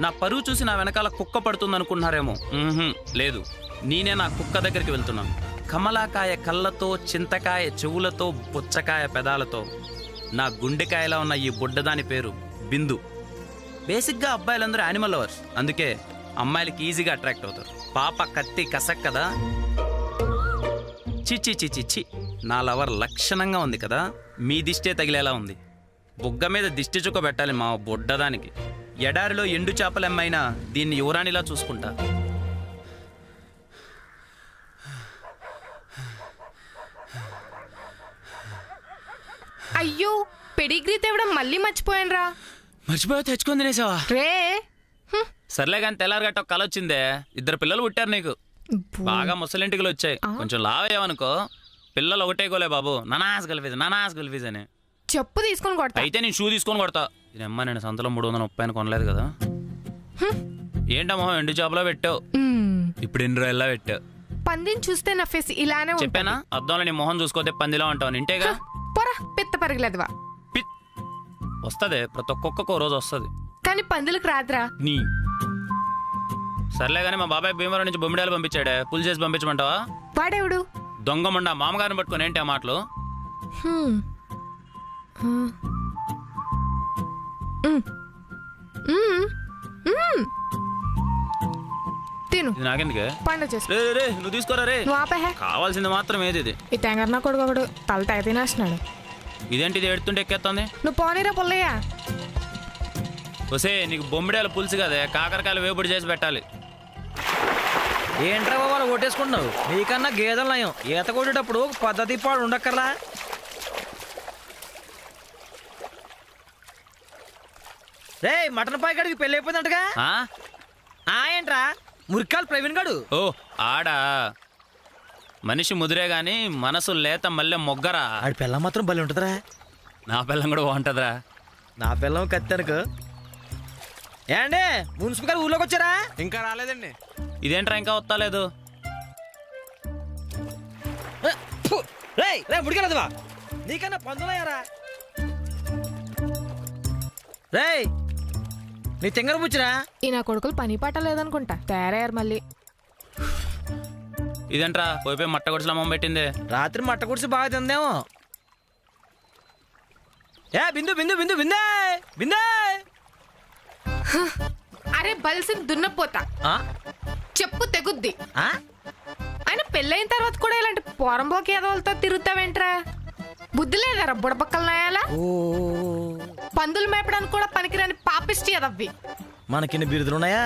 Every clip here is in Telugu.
నా పరువు చూసి నా వెనకాల కుక్క పడుతుంది అనుకుంటున్నారేమో. లేదు, నేనే నా కుక్క దగ్గరికి వెళ్తున్నాను. కమలాకాయ కళ్ళతో, చింతకాయ చెవులతో, పుచ్చకాయ పెదాలతో నా గుండెకాయలా ఉన్న ఈ బుడ్డదాని పేరు బిందు. బేసిక్గా అబ్బాయిలందరూ యానిమల్ లవర్స్, అందుకే అమ్మాయిలకి ఈజీగా అట్రాక్ట్ అవుతారు. పాప కత్తి కసక్ కదా. చిచ్చి చిచ్చి చి, నా లవర్ లక్షణంగా ఉంది కదా. మీ దిష్టే తగిలేలా ఉంది. బుగ్గ మీద దిష్టి చుక్క పెట్టాలి మా బుడ్డదానికి. ఎడారిలో ఎండు చేపలెమ్మైనా దీన్ని యువరాణిలా చూసుకుంటా. అయ్యో, పెడిగ్రీ తేవడం మళ్ళీ మర్చిపోయానురా. మర్చిపోయా, తెచ్చుకొని తినేసావా? రే సర్లే కానీ తెల్లారగట్ట కళ వచ్చిందే. 2 పిల్లలు పుట్టారు నీకు. బాగా ముసలింటికలు వచ్చాయి. కొంచెం లావయ్యావనుకో పిల్లలు ఒకటే గోలే బాబు, ననాస్ గల్ఫీజ్ అని చెప్పు తీసుకొని కొడతా. అయితే నేను షూ తీసుకొని కొడతా. ఇదమ్మా, నేను సంతలో 330 కొనలేదు కదా. ఏంటమ్మా ఎండు చేపలో పెట్టావు, ఇప్పుడు 2 రోజుల్లో పెట్టావు. పందిని చూస్తే నా ఫేస్ ఇలానే చెప్పానా? అద్దంలో నీ మొహం చూసుకోతే పందిలా ఉంటావు. ఇంటేగా పొరా, పిత్త పరగలేదువా. వస్తుంది, ప్రతి ఒక్కొక్క రోజు వస్తుంది, కానీ పందులకు రాదురా. నీ సర్లే కానీ మా బాబాయ్ భీమవరం నుంచి బొమ్మిడాలు పంపించాడే, పుల్ చేసి పంపించమంటావా? వాడేవుడు? దొంగమండ మామగారిని పట్టుకొని ఏంటి ఆ మాటలు? తిను, నాకెందుకే పండు చేసుకో. రే నువ్వు తీసుకోరా రే, కావాల్సింది మాత్రం ఏది ఇది. ఈ తెంగర్నా కొడుకు ఒకడు తల తెగ తినేస్తున్నాడు. ఇదేంటి ఇది ఎడుతుంటే ఎక్కేస్తుంది? నువ్వు పోనీరా పుల్లయ్యా. వసే, నీకు బొమ్మిడాల పులుసు కదే, కాకరకాయలు వేపుడు చేసి పెట్టాలి. ఏంట్రా వాళ్ళు కొట్టేసుకుంటున్నావు? నీకన్నా గేదెలు నయం. ఈత కొట్టేటప్పుడు పద్ధతి పాడు ఉండక్కర్లా. రే, మటన్ పాయకాడికి పెళ్ళి అయిపోయిందంటగా. ఏంట్రా మురికాలు ప్రవీణ్ గాడు? ఓ ఆడా, మనిషి ముదిరే గాని మనసు లేత మల్లె మొగ్గరా. ఆడి పిల్లం మాత్రం బలి ఉంటుందిరా. నా పిల్లం కూడా బాగుంటుందిరా. నా పిల్లం కత్తెనకు. ఏండి మున్సిపల్ గారు ఊర్లోకి వచ్చారా? ఇంకా రాలేదండి. ఇదేంట్రా ఇంకా వస్తలేదు? ముడికెళ్ళదువా, నీకన్నా పందులయ్యారా? రే, నీ తెంగర పుచ్చిరా. ఈ నా కొడుకులు పని పాట లేదనుకుంటా, తయారయ్యారు మళ్ళీ. ఇదేంట్రా పోయిపోయి మట్ట గుడిసెలు అమ్మ పెట్టింది. రాత్రి మట్ట గుడిసి బాగా తిందేమో. ఏ బిందు బిందు బిందు బిందే బిందే. అరే బల్సిన్ దున్నపోతా, చెప్పు తెగుద్ది. ఆయన పెళ్ళైన తర్వాత కూడా ఇలాంటి పోరంబోకి ఏదోలతో తిరుగుతావేంట్రా? బుద్ధి లేదారా బుడపక్కల నాయాలా? పందులు మేపడానికి కూడా పనికిరాని పాపిష్టి అదవ్వి. మనకిన్ని బిరుదులున్నాయా?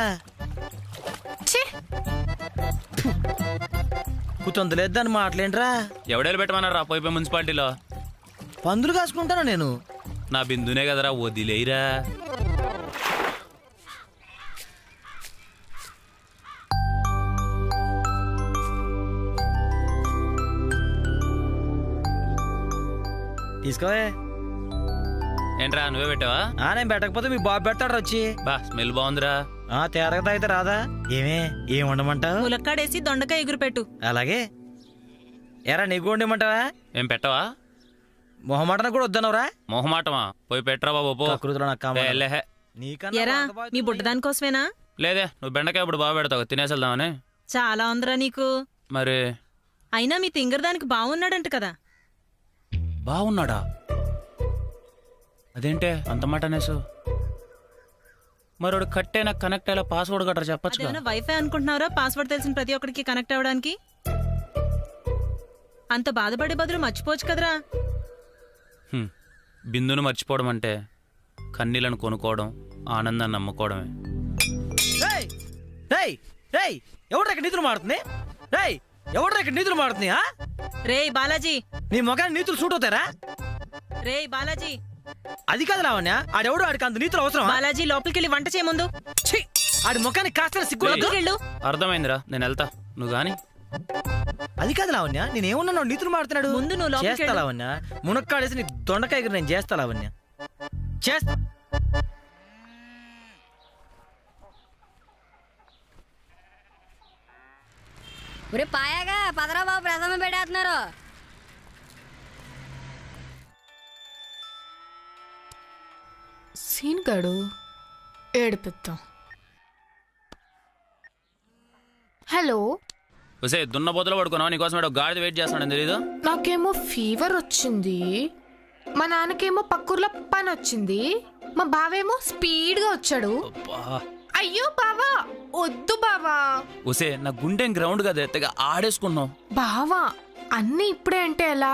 కుతందులేదు దాని మాటలేంట్రా. ఎవడేళ్ళు పెట్టమన్నారా పోయిపోయి మున్సిపాలిటీలో? పందులు కాసుకుంటాను నేను. నా బిందునే కదరా, వదిలేయిరా. తీసుకోవే. ఏంట్రా నువ్వే పెట్టావా? నేను పెట్టకపోతే మీ బాబు పెడతాడు వచ్చి. బా స్మెల్ బాగుందిరా. తేరగతా అయితే రాదా? ఏం వండమంటావు? ములక్కాడేసి దొండకాయ ఎగురు పెట్టు. అలాగే. ఎరా నీకు వండమంటావా? ఏం పెట్టవా? మొహమాటన కూడా వద్దనవరా? మొహమాటమా? పోయి పెట్టరా బాబు. ఎరా మీ బుడ్డదాని కోసమేనా? లేదే, నువ్వు బెండకాయ ఇప్పుడు బాగా పెడతావు, తినేసేద్దామని. చాలా ఉందిరా నీకు. మరి అయినా మీ తింగరదానికి బాగున్నాడంట కదా. బాగున్నాడా? అదేంటే అంత మాట అనేసు? మరోడు కట్టేనా కనెక్ట్ అయ్యేలా పాస్వర్డ్ గట్రా చెప్పచ్చు. వైఫై అనుకుంటున్నారా పాస్వర్డ్ తెలిసిన ప్రతి ఒక్కరికి కనెక్ట్ అవ్వడానికి? అంత బాధపడే బదులు మర్చిపోవచ్చు కదరా. బిందును మర్చిపోవడం అంటే కన్నీలను కొనుక్కోవడం, ఆనందాన్ని నమ్ముకోవడమే. ఎవడ్రా ఇక్కడ నీతులు మాడుతుంది? ఎవడ్రా ఇక్కడ నీతులు మాడుతుంది? రే బాలాజీ, నీ మొగాన్ని నీతులు సూట్ అవుతారా? రే బాలాజీ, అది కాదు లావణ్య. ఆడెవడు ఆడికి అంత నీతులు అవసరం? బాలాజీ లోపలికి వెళ్ళి వంట చేయముందు. ఆడి ముఖానికి కాస్త సిగ్గు. అర్థమైందిరా, నేను వెళ్తా, నువ్వు గాని. అది కాదు లావణ్య, నేనేమన్నా నీతులు మాడుతున్నాడు. ముందు నువ్వు చేస్తా లావణ్య. మునక్కాడేసి నీ దొండకాయ నేను చేస్తా లావణ్య, చేస్తా. ఒరే పాయాగా పదరా బాబు, ప్రథమ పెట్టేస్తున్నారు. సీన్ గడు ఏడిపిద్దాం. హలో, ఒసే దున్నపోతలో పడుకున్నావు, నీకోసం ఒక గాడిద వెయిట్ చేస్తాడని తెలీదు. నాకేమో ఫీవర్ వచ్చింది, మా నాన్నకేమో పక్కూర్లో పని వచ్చింది, మా బావేమో స్పీడ్గా వచ్చాడు. అయ్యో బావా, వద్దు బావా. ఒసే నా గుండె గ్రౌండ్ కదా ఎత్తగా ఆడేసుకున్నావు. బావా అన్నీ ఇప్పుడే అంటే ఎలా?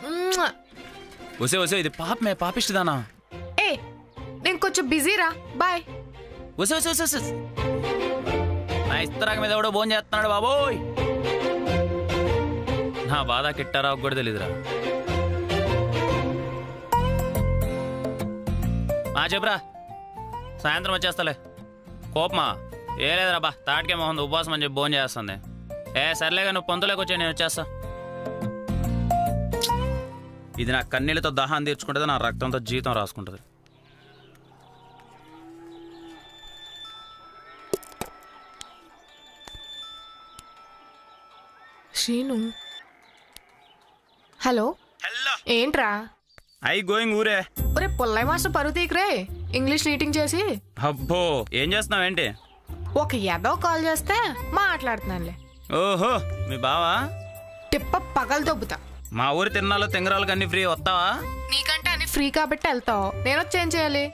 మ్మ్. ఒసే ఒసే ఇది పాపమే, పాపిష్టిదానా? ఏ నేను కొంచెం బిజీరా, బాయ్. ఒసే ఒసే ఒసే ఒసే. నా ఇస్తరాక మీద ఎవడో ఫోన్ చేస్తున్నాడు బాబోయ్. నా బాధ కిట్టారా కూడా తెలీదురా. చెప్పురా, సాయంత్రం వచ్చేస్తాలే. కోపమా? ఏ లేదురా బా, తాటికే మొహం ఉపవాసం అని చెప్పి ఫోన్ చేస్తుంది. సర్లేగా నువ్వు పొందులోకి వచ్చా, నేను వచ్చేస్తా. ఇది నా కన్నీళ్ళతో దాహాన్ని తీర్చుకుంటుంది, నా రక్తంతో జీతం రాసుకుంటుంది. శ్రీను, హలో. ఏంట్రా? ఐ గోయింగ్ ఊరే. ఒరే పుల్లయ్య మాస్టర్ పరువు తీకురే, ఇంగ్లీష్ మీటింగ్ చేసి. అబ్బో, ఏం చేస్తున్నావేంటి? ఒక ఎదో కాల్ చేస్తే మాట్లాడుతున్నానులే. ఓహో, మీ బావా? టిప్ప పగలు దొబ్బుతా. మా ఊరి తిన్నాలో తింగరాలకు అన్ని ఫ్రీ, వస్తావా? నీకంటే అన్ని ఫ్రీ కాబట్టి వెళ్తావు, నేను వచ్చి ఏం చేయాలి?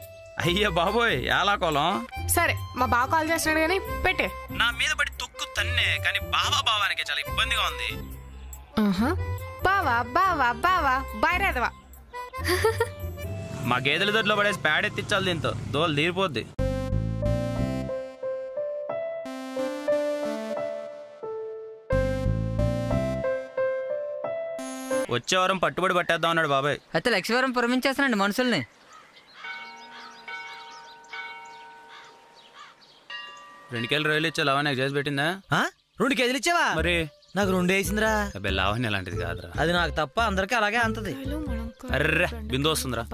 అయ్యో బాబోయ్, ఎలా కోలం. సరే, మా బావ కాల్ చేస్తున్నాడు కానీ పెట్టే. నా మీద పడి తొక్కు తన్నే, కానీ బావా బావానికి చాలా ఇబ్బందిగా ఉంది. బావా బావా బావా బయరేదవా. మా గేదెల దొడ్లో పడేసి ప్యాడ్ ఎత్తిచ్చాలి, దీంతో దోలు తీరిపోద్ది. వచ్చే వారం పట్టుబడి పట్టేద్దాం అన్నాడు బాబాయ్. అయితే లక్ష్మీవారం పురమించేస్తానండి మనుషుల్ని. 2 కేజీలు రొయ్యలు ఇచ్చా, లావణ్య చేసి పెట్టిందా? 2 కేజీలు ఇచ్చావా? మరి నాకు 2 వేసిందిరా. అబ్బాయి లావణ్య అలాంటిది కాదురా. అది నాకు తప్ప అందరికి అలాగే అంతది. అర్రే బిందు వస్తుందిరా.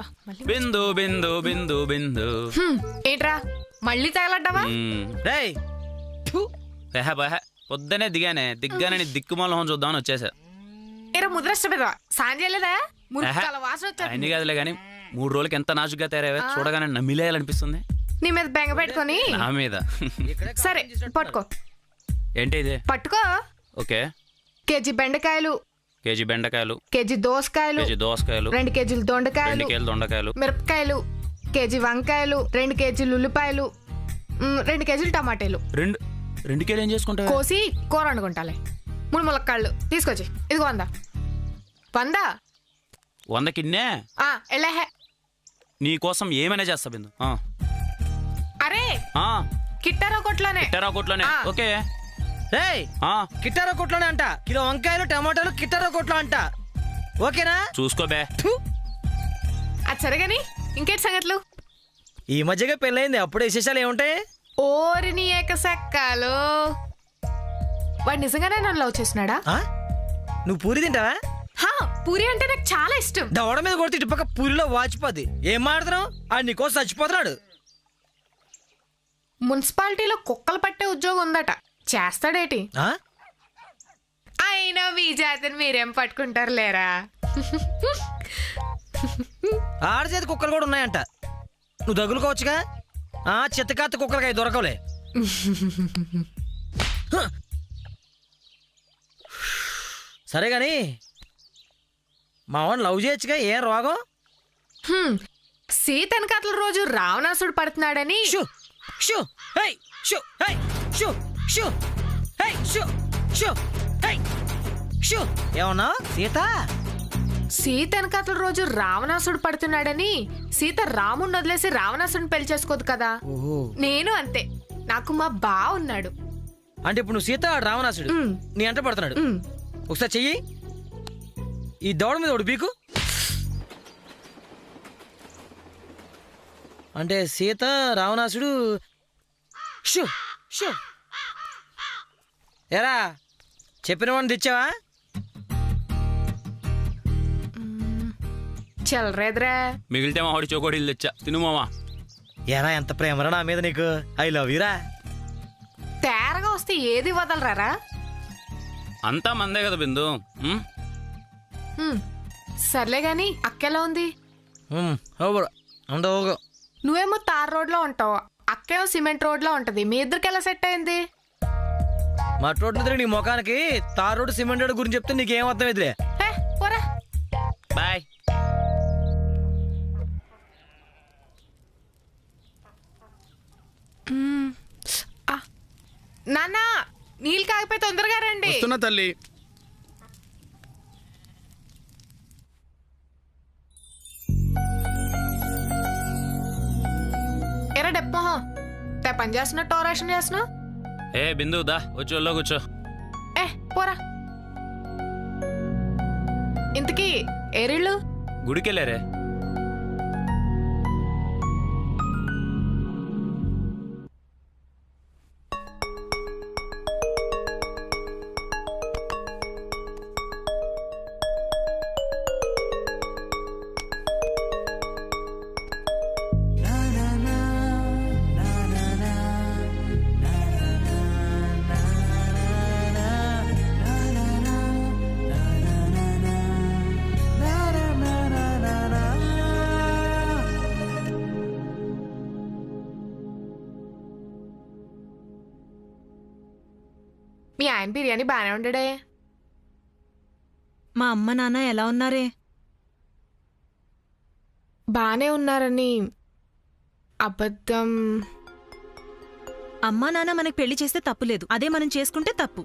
బిందు బిందు బిందు బిందు. ఏంట్రా మళ్ళీ తగలడ్డావా? రేయ్ పొద్దునే దిగ్గానే దిక్కుమాల చూద్దామని వచ్చేసా. ఏరా ముద్రష్ట పెదవా, సాయం చేయలేదా? మురికాల వాసన వచ్చేది. అన్ని కాదులే గానీ 3 రోజులకి ఎంత నాజుగా తయారయ్యా, చూడగానే నమ్మిలేయాలనిపిస్తుంది. నీ మీద బెంగ పెట్టుకొని. నా మీద. సరే పట్టుకో. ఏంటి ఇది? పట్టుకో. ఓకే. కేజీ బెండకాయలు, కేజీ బెండకాయలు, కేజీ దోసకాయలు, కేజీ దోసకాయలు, 2 కేజీలు 2 దొండకాయలు, కేజీలు దొండకాయలు, మిరపకాయలు, కేజీ వంకాయలు, 2 కేజీలు ఉల్లిపాయలు, 2 కేజీలు టమాటాలు. 2 కేజీలు ఏం చేసుకుంటావు? కోసి కూర వండుకుంటాలే. 3 ములక్కాళ్ళు తీసుకొచ్చి. ఇదిగో 100 100 కిన్నే. ఎల్లహే. నీ కోసం ఏమైనా చేస్తా బిందు. అరే కిట్టారో కొట్లోనే. కిట్టారో కొట్లోనే. ఓకే. రేయ్ కిట్టారో కొట్లోనే అంట. కిలో వంకాయలు టమాటాలు కిట్టారో కొట్లో అంట. ఓకేనా? చూసుకోబే. అది సరేగాని ఇంకేంటి సంగతులు? ఈ మధ్యగా పెళ్ళైంది, అప్పుడే విశేషాలు ఏముంటాయి? ఓరిని ఏకసక్కాలు, వాడు నిజంగానే నన్ను లవ్ చేస్తున్నాడా? నువ్వు పూరి తింటావా? పూరి అంటే నాకు చాలా ఇష్టం. దవడ మీద కొడితే ఇటు పక్క పూరిలో వాచిపోద్ది. ఏం మాడుతున్నావు? ఆడు నీకోసం చచ్చిపోతున్నాడు. మున్సిపాలిటీలో కుక్కలు పట్టే ఉద్యోగం ఉందట, చేస్తాడేటి? అయినా మీ జాతిని మీరేం పట్టుకుంటారు లేరా? ఆడచేతి కుక్కలు కూడా ఉన్నాయంట, నువ్వు తగులుకోవచ్చుగా. చిత్తకాత్త కుక్కలకి అవి దొరకలే. సరే గాని మా వాడిని లవ్ చేయొచ్చుగా, ఏం రోగం? సీతనకట్ల రోజు రావణాసుడు పడుతున్నాడని. ఏమన్నా? సీత సీతనకట్ల రోజు రావణాసుడు పడుతున్నాడని సీత రాముడిని వదిలేసి రావణాసుడిని పెళ్లి చేసుకోదు కదా. నేను అంతే, నాకు మా బా ఉన్నాడు. అంటే ఇప్పుడు నువ్వు సీత, రావణాసుడు నీ అంట పడుతున్నాడు. ఒకసారి చెయ్యి, ఈ దవడ మీద ఒకటి పీకు. అంటే సీత, రావణాసుడు. ఎరా చెప్పిన వాడిని తెచ్చావా? చల్లరేద్రా. మిగిలితే మా వాడి చోకోడీలు తెచ్చా, తిను మామా. ఎరా ఎంత ప్రేమరా నా మీద నీకు. ఐ లవ్ యూరా. తేరగా వస్తే ఏది వదలరారా? అంతా మందే కదా బిందు. సర్లే గాని అక్కెలా ఉంది? నువ్వేమో తార్ రోడ్ లో ఉంటావు, అక్కేమో సిమెంట్ రోడ్ లో ఉంటది. మీ ఇద్దరికి ఎలా సెట్ అయింది? మా తోట నీ ముఖానికి తార్ రోడ్ సిమెంట్ రోడ్ గురించి చెప్తే నీకేం అర్థం ఎదురే. హే, పోరా. బాయ్. నాన్న నీళ్ళు కాగిపోయి తొందరగా రండి. వస్తున్నా తల్లి. ఎరా డెప్పహం తే పని చేస్తున్నట్టు ఓవరాక్షన్ చేస్తున్నావు. ఏ బిందు దా వచ్చి ఒళ్ళో కూర్చో. ఏ పోరా. ఇంతకీ ఏరిళ్ళు గుడికెళ్ళారే. మీ ఆయన బిర్యానీ బాగానే ఉండడే. మా అమ్మ నాన్న ఎలా ఉన్నారే? బాగానే ఉన్నారని అబద్ధం. అమ్మా నాన్న మనకి పెళ్లి చేస్తే తప్పులేదు, అదే మనం చేసుకుంటే తప్పు.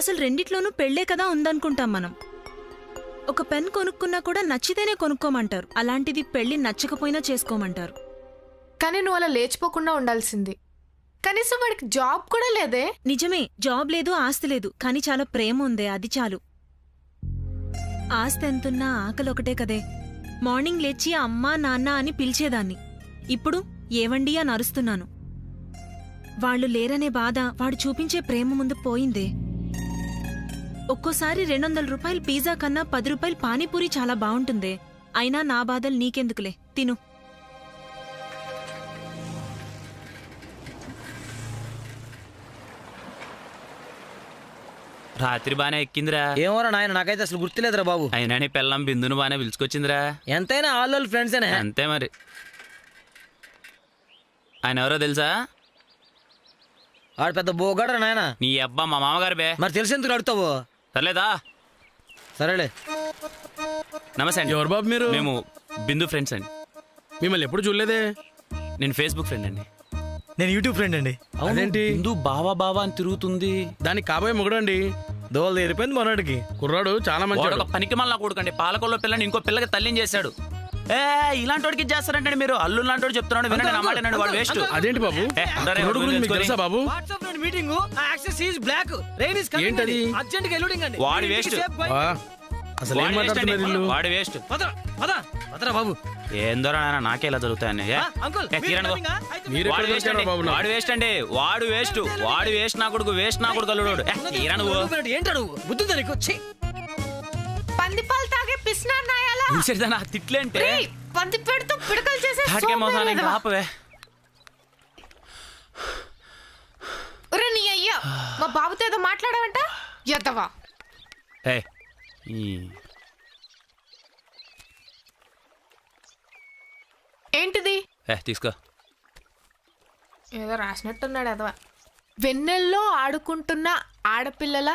అసలు రెండిట్లోనూ పెళ్లే కదా ఉందనుకుంటాం మనం. ఒక పెన్ కొనుక్కున్నా కూడా నచ్చితేనే కొనుక్కోమంటారు, అలాంటిది పెళ్లి నచ్చకపోయినా చేసుకోమంటారు. కానీ నువ్వు అలా లేచిపోకుండా ఉండాల్సింది. కనీసం వాడికి జాబ్ కూడా లేదే. నిజమే, జాబ్ లేదు, ఆస్తి లేదు, కానీ చాలా ప్రేమ ఉందే, అది చాలు. ఆస్తి ఎంతున్నా ఆకలి ఒకటే కదే. మార్నింగ్ లేచి అమ్మా నాన్న అని పిలిచేదాన్ని, ఇప్పుడు ఏవండి అని అరుస్తున్నాను. వాళ్ళు లేరనే బాధ వాడు చూపించే ప్రేమ ముందు పోయిందే. ఒక్కోసారి 200 రూపాయలు పిజ్జా కన్నా 10 రూపాయలు పానీపూరి చాలా బావుంటుందే. అయినా నా బాధలు నీకెందుకులే, తిను. రాత్రి బానే ఎక్కిందిరా. ఏమోరా నాయన, నాకైతే అసలు గుర్తులేదురా బాబు. అయినా నీ పిల్లం బిందును బానే పిలుచుకొచ్చిందిరా. ఎంతైనా ఆల్ ఫ్రెండ్స్ అనే. అంతే మరి. ఆయన ఎవరో తెలుసా? ఆడు పెద్ద బోగాడరా నాయన. నీ అబ్బా మా మామగారు బే. మరి తెలిసి ఎందుకు అడుగుతావు? సర్లేదా. సరేలే. నమస్తే అండి. ఎవరు బాబు మీరు? మేము బిందు ఫ్రెండ్స్ అండి. మిమ్మల్ని ఎప్పుడు చూడలేదే. నేను ఫేస్బుక్ ఫ్రెండ్ అండి. నేను యూట్యూబ్ ఫ్రెండ్ అండి. అదేంటి? బిందు బావా బావా అని తిరుగుతుంది. దానికి కాబోయే మొగుడు అండి. దోవలు తీరిపోయింది మొన్నటికి. కుర్రాడు చాలా మంచి. వాడు ఒక పనికి మళ్ళా కొడుకండి. పాలకొల్లో పిల్లని ఇంకో పిల్లకి తల్లిని చేశాడు. ఏ ఇలాంటి వాడికి చేస్తారంటే మీరు అల్లు లాంటి వాడు చెప్తున్నాడు వినండి, నా మాట వినండి. వాడు వేస్ట్. అదేంటి బాబు? కుర్రాడు గురించి మీకు తెలుసా బాబు? వాట్సాప్ లో meeting, access is block, rain is coming. ఏంటది? అర్జెంట్ గా ఎల్లుడింగ్ అండి. వాడి వేస్ట్. అసలు ఏం మాట్లాడుతున్నారు వీళ్ళు? వాడు వేస్ట్. పదరా బాబు. ఏందోరా నాయన, నాకే ఇలా జరుగుతాయని. అంకుల్ మీరు ఎక్కడ దొరికారా బాబు నాకు? వాడు వేస్ట్ అండి. వాడు వేస్ట్. వాడు వేస్ట్ నా కొడుకు. వేస్ట్ నా కొడుకు అల్లుడు. ఏంటాడు బుద్ధుందా నీకు? పంది పాలు తాగే పిసినారు నాయాలా. నా తిట్లేంటే పంది పెడుతూ పిడకలు చేసే తాటికే మోసాలు ఇంకా ఆపవే. ఒరే నీ అయ్యా, మా బాబుతో ఏదో మాట్లాడావంట. ఎద్దవా. ఏ ఏంటిది? తీసుకో. ఏదో రాసినట్టున్నాడు అదవా. వెన్నెల్లో ఆడుకుంటున్న ఆడపిల్లల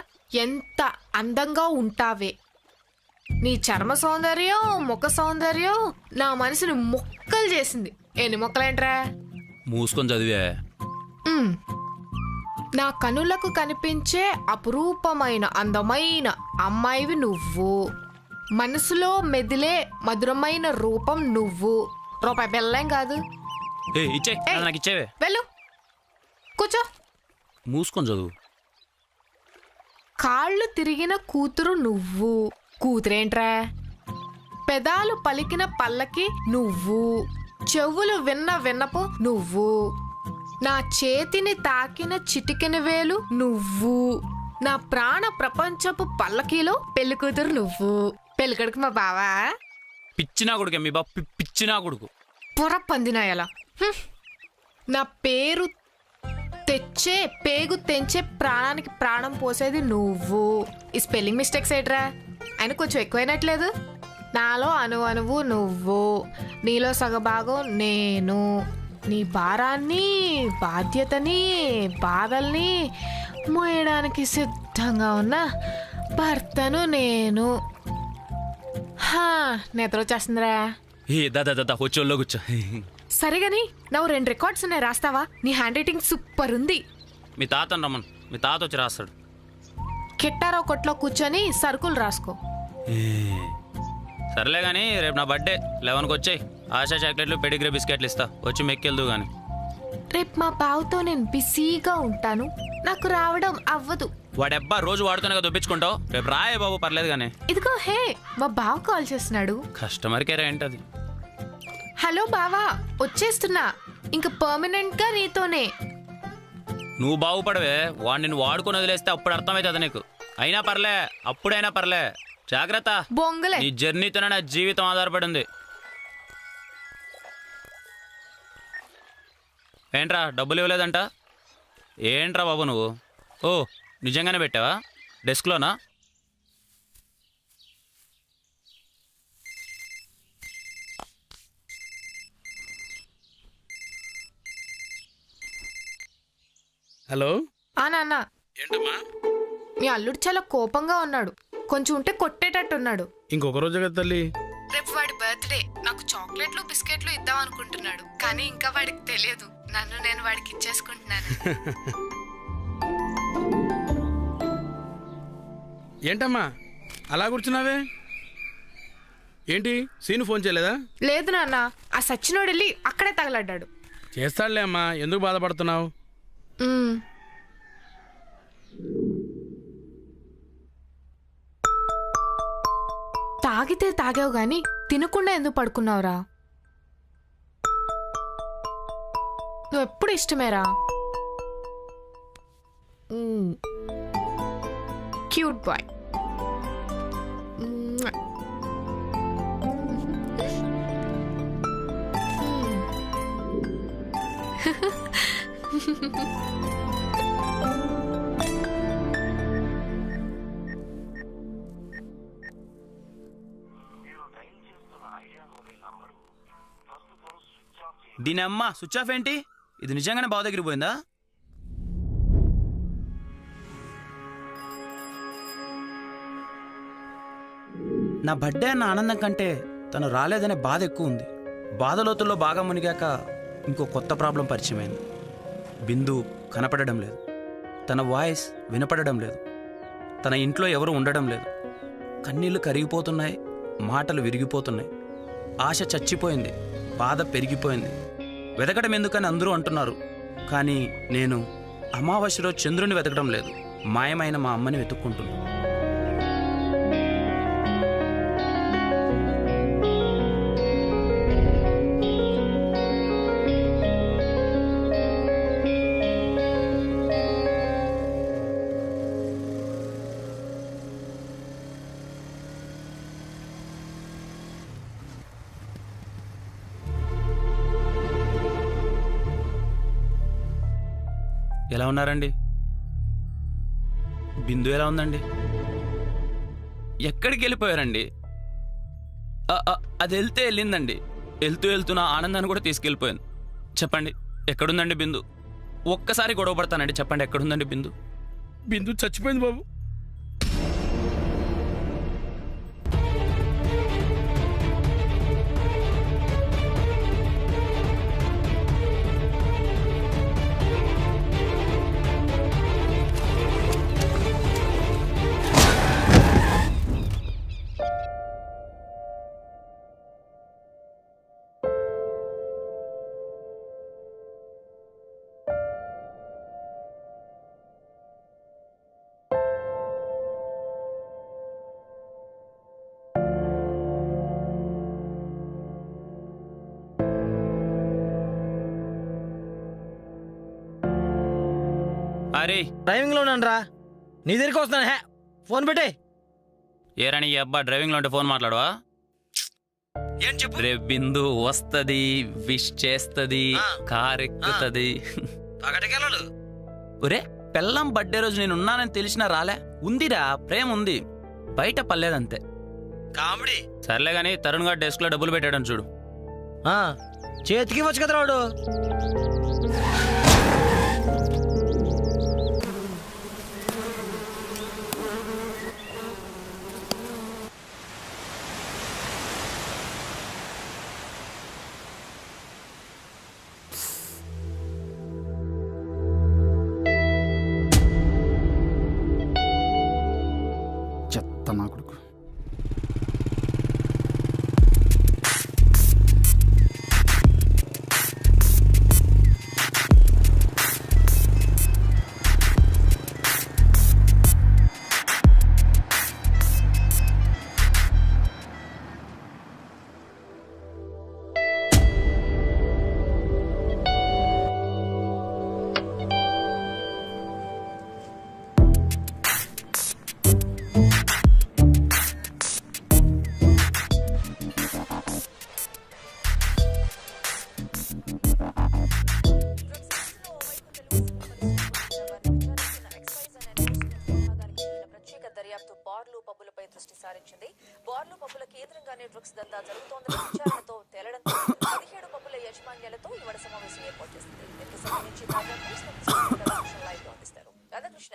ఎంత అందంగా ఉంటావే. నీ చర్మ సౌందర్యం, ముఖ సౌందర్యం నా మనసుని మొక్కలు చేసింది. ఎన్ని మొక్కలేంట్రా? మూసుకొని చదివే. నా కనులకు కనిపించే అపురూపమైన అందమైన అమ్మాయివి నువ్వు. మనసులో మెదిలే మధురమైన రూపం నువ్వు. రూపాయి బెల్లం కాదు. ఇచ్చే నాకు ఇచ్చేవే. వెళ్ళు కూర్చో. మూసుకొని చదువు. కాళ్ళు తిరిగిన కూతురు నువ్వు. కూతురేంట్రా? పెదాలు పలికిన పల్లకి నువ్వు. చెవులు విన్న విన్నపు నువ్వు. నా చేతిని తాకిన చిటికెన వేలు నువ్వు. నా ప్రాణ ప్రపంచపు పల్లకీలో పెళ్లి కూతురు నువ్వు. పెళ్ళికొడుకు మా బావా. పిచ్చినా కొడుకు మీ బాబు. పిచ్చినా కొడుకు. పొర పందినాయలా. నా పేరు తెచ్చే పేగు తెంచే ప్రాణానికి ప్రాణం పోసేది నువ్వు. ఈ స్పెల్లింగ్ మిస్టేక్స్ ఏట్రా? ఆయన కొంచెం ఎక్కువైనట్లేదు. నాలో అణువు నువ్వు, నీలో సగభాగం నేను. నీ భారాన్ని, బాధ్యతని, బాధల్ని మోయడానికి సిద్ధంగా ఉన్న భర్తను నేను. నిద్ర వచ్చేస్తుందిరా. ఏ దాదా వచ్చి కూర్చో. సరేగాని నువ్వు 2 రికార్డ్స్ ఉన్నాయి, రాస్తావా? నీ హ్యాండ్ రైటింగ్ సూపర్ ఉంది. మీ తాతను రమ్మను, మీ తాత వచ్చి రాస్తాడు. కిట్టారావు కొట్లో కూర్చొని సరుకులు రాసుకో. సర్లే కానీ రేపు నా బర్త్డే 11కి వచ్చాయి. ఆశా చాక్లెట్లు, పెడిగ్రీ బిస్కెట్లు ఇస్తా, వచ్చి మెక్కెళ్దు కానీ. రేపు మా బావతో నేను బిజీగా ఉంటాను, నాకు రావడం అవ్వదు. వాడెబ్బా రోజు వాడుతూనే కదా దొప్పించుకుంటావు. రేపు రాయే బాబు, పర్లేదు కానీ. ఇదిగో హే, మా బావ కాల్ చేస్తున్నాడు. కస్టమర్ కేర్ ఏంటది? హలో బావా, వచ్చేస్తున్నా. ఇంక పర్మనెంట్ గా నీతోనే. నువ్వు బాగుపడవే, వాడు నిన్ను వాడుకొని వదిలేస్తే అప్పుడు అర్థమవుతుంది నీకు. అయినా పర్లే, అప్పుడైనా పర్లే, జాగ్రత్త. బొంగలే. నీ జర్నీతోనే నా జీవితం ఆధారపడింది. ఏంట్రా డబ్బులు ఇవ్వలేదంట? ఏంట్రా బాబు నువ్వు? ఓ నిజంగానే పెట్టావా డెస్క్లోనా? హలో నాన్న, ఏంటమ్మా? మీ అల్లుడు చాలా కోపంగా ఉన్నాడు. కొంచెం ఉంటే కొట్టేటట్టున్నాడు. ఇంకొక రోజు కదా తల్లి. రేపు వాడి బర్త్డే, నాకు చాక్లెట్లు బిస్కెట్లు ఇద్దాం అనుకుంటున్నాడు. కానీ ఇంకా వాడికి తెలియదు నన్ను నేను వాడికి ఇచ్చేసుకుంటున్నాను. ఏంటమ్మా అలా కూర్చున్నావే? ఏంటి సీను ఫోన్ చేయలేదా? లేదు నాన్న, ఆ సచ్చినోడు వెళ్ళి అక్కడే తగలడ్డాడు. చేస్తాడులే అమ్మా, ఎందుకు బాధపడుతున్నావు? తాగితే తాగావు గాని తినకుండా ఎందుకు పడుకున్నావురా? నువ్వు ఎప్పుడు ఇష్టమేరా. Cute boy. దీని అమ్మ స్విచ్ ఆఫ్ ఏంటి? ఇది నిజంగానే బావ దగ్గరికి పోయిందా? నా బర్త్డే అన్న ఆనందం కంటే తను రాలేదనే బాధ ఎక్కువ ఉంది. బాధలోతుల్లో బాగా మునిగాక ఇంకో కొత్త ప్రాబ్లం పరిచయమైంది. బిందు కనపడడం లేదు, తన వాయిస్ వినపడడం లేదు, తన ఇంట్లో ఎవరు ఉండడం లేదు. కన్నీళ్లు కరిగిపోతున్నాయి, మాటలు విరిగిపోతున్నాయి. ఆశ చచ్చిపోయింది, బాధ పెరిగిపోయింది. వెతకడం ఎందుకని అందరూ అంటున్నారు, కానీ నేను అమావాస్యలో చంద్రుని వెతకడం లేదు, మాయమైన మా అమ్మని వెతుక్కుంటున్నాను. ఎలా ఉన్నారండి? బిందు ఎలా ఉందండి? ఎక్కడికి వెళ్ళిపోయారండి? అది వెళ్తే వెళ్ళిందండి, వెళ్తూ వెళ్తూ నా ఆనందాన్ని కూడా తీసుకెళ్ళిపోయింది. చెప్పండి ఎక్కడుందండి బిందు? ఒక్కసారి గొడవ పడతానండి, చెప్పండి ఎక్కడుందండి బిందు? బిందు చచ్చిపోయింది బాబు. అరే డ్రైవింగ్ లో ఉన్నాను రా, నీ దగ్గరికి వస్తున్నాను. హే ఫోన్ పెట్టే. ఏరాని ఈ అబ్బా డ్రైవింగ్ లో ఉంటే ఫోన్ మాట్లాడవా? ఏం చెప్పు. రేపు బిందు వస్తది, విష్ చేస్తది, కార్ ఎక్కుతది. ఒరే పెళ్ళం బర్త్డే రోజు నేను ఉన్నానని తెలిసినా రాలే. ఉందిరా, ప్రేమ ఉంది, బయట పర్లేదంతే. కామెడీ. సర్లే గానీ తరుణ్ గారు డెస్క్ లో డబ్బులు పెట్టాడని చూడు. చేతికి వచ్చు కదా వాడు. చెత్త నా కొడుకు. బార్లు పబ్బులపై దృష్టి సారించింది. బార్లు పబ్బుల కేంద్రంగానే డ్రగ్స్ దందా జరుగుతోందన్న విచారణతో తేలడంతో 17 పబ్బుల యాజమాన్యాలతో ఇవాళ సమావేశం ఏర్పాటు చేసింది. దీనికి సంబంధించి తాజా న్యూస్ లైవ్ లో అందిస్తారు రాధాకృష్ణ.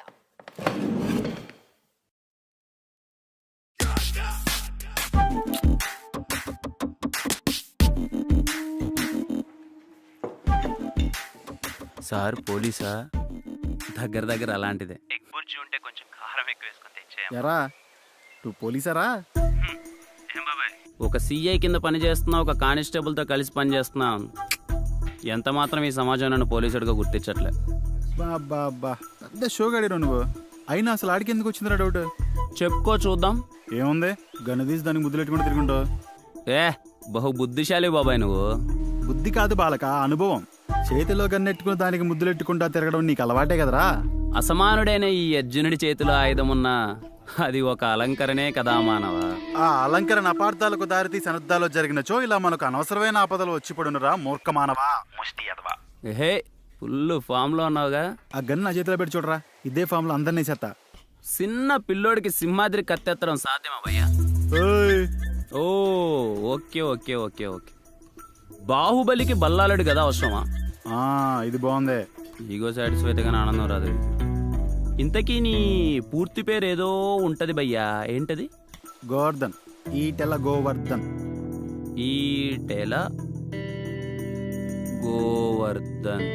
సార్ పోలీసా? దగ్గర దగ్గర అలాంటిదే. ఎగ్ బుర్జీ ఉంటే కొంచెం కారం ఎక్కువ వేసుకొని తెచ్చేయం. ఎరా నువ్వు పోలీసారా? ఒక సిఐ కింద పని చేస్తున్నా, ఒక కానిస్టేబుల్తో కలిసి పని చేస్తున్నా. ఎంత మాత్రం ఈ సమాజం నన్ను పోలీసుడిగా గుర్తించట్లే. బాబా పెద్ద షోగాడిరా నువ్వు. అయినా అసలు ఆడికి ఎందుకు వచ్చిందిరా డౌట్? చెప్పుకో చూద్దాం. ఏముంది, గన్ను తీసి దానికి ముద్దులెట్టుకుంటూ తిరుగుంటావు. ఏ బహు బుద్ధిశాలి బాబాయ్ నువ్వు. బుద్ధి కాదు బాలక, అనుభవం. చేతిలో గన్నెట్టుకుని దానికి ముద్దులెట్టుకుంటా తిరగడం నీకు అలవాటే కదరా. అసమానుడైన ఈ అర్జునుడి చేతిలో ఆయుధమున్నా అది ఒక అలంకరణే కదా మానవ. ఆ అలంకరణ అపార్థాలకు దారితీసి అనర్థాలు జరిగినచో ఇలా మనకు అనవసరమైన ఆపదలు వచ్చి పడునురా మూర్ఖ మానవా. హే ఫుల్ ఫామ్ లో ఉన్నావుగా. ఆ గన్ను నా చేతిలో పెట్టి చూడరా, ఇదే ఫామ్ లో అందరినీ చేస్తా. చిన్న పిల్లోడికి సింహాద్రి కత్తెత్తడం సాధ్యమా భయ్యా? ఓ ఓకే ఓకే ఓకే ఓకే. బాహుబలికి బల్లాలడు కదా అవసరమా? ఇది బాగుంది. ఈగో సాటిస్ఫై అయితే కానీ ఆనందం రాదు. ఇంతకీ నీ పూర్తి పేరు ఏదో ఉంటది భయ్యా, ఏంటది? గోవర్ధన్, ఈటెల గోవర్ధన్. ఈటెల గోవర్ధన్.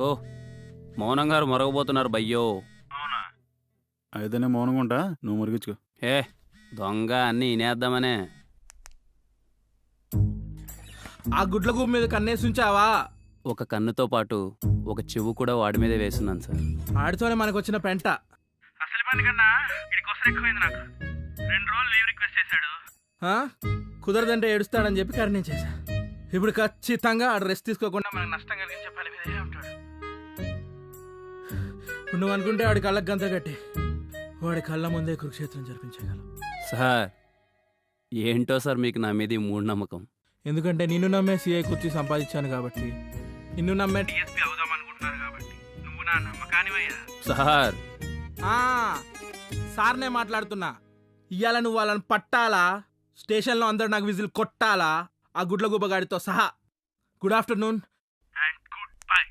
ఓ మౌనం గారు మొరగబోతున్నారు భయ్యో. అయితేనే మౌనంగా ఉంటా, నువ్వు మురిగించుకో. ఏ దొంగ అన్ని ఇనేద్దామనే. ఆ గుడ్ల గుమ్మ మీద కన్నేసి ఉంచావా? ఒక కన్నుతో పాటు ఒక చెవు కూడా వాడి మీదే వేస్తున్నాను సార్. ఆడితోనే మనకు వచ్చిన పెంట. అసలు పని కన్నా ఎక్కువైంది నాకు. 2 రోజులు లీవ్ రిక్వెస్ట్ చేశాడు. కుదరదంటే ఏడుస్తాడని చెప్పి కరుణించేశా. ఇప్పుడు ఖచ్చితంగా ఆడు రెస్ట్ తీసుకోకుండా మనకు నష్టం కలిగించే పని మీదే ఉంటాడు. నువ్వు అనుకుంటే వాడి కళ్ళకు గంత కట్టి వాడి కళ్ళ ముందే కురుక్షేత్రం జరిపించగలవు. సార్ ఏంటో సార్ మీకు నా మీద ఈ మూఢనమ్మకం. ఎందుకంటే నిన్ను నమ్మే సిఐ కుర్చీ సంపాదించాను కాబట్టి, నిన్ను నమ్మే డిఎస్పీ అవుదాం అనుకుంటున్నాను కాబట్టి నువ్వు నా నమ్మకానివయ్యా. సార్ సార్నే మాట్లాడుతున్నా. ఇవాళ నువ్వు వాళ్ళని పట్టాలా, స్టేషన్లో అందరూ నాకు విజిల్ కొట్టాలా, ఆ గుడ్ల గుబ్బగాడితో సహా. Good afternoon and good bye.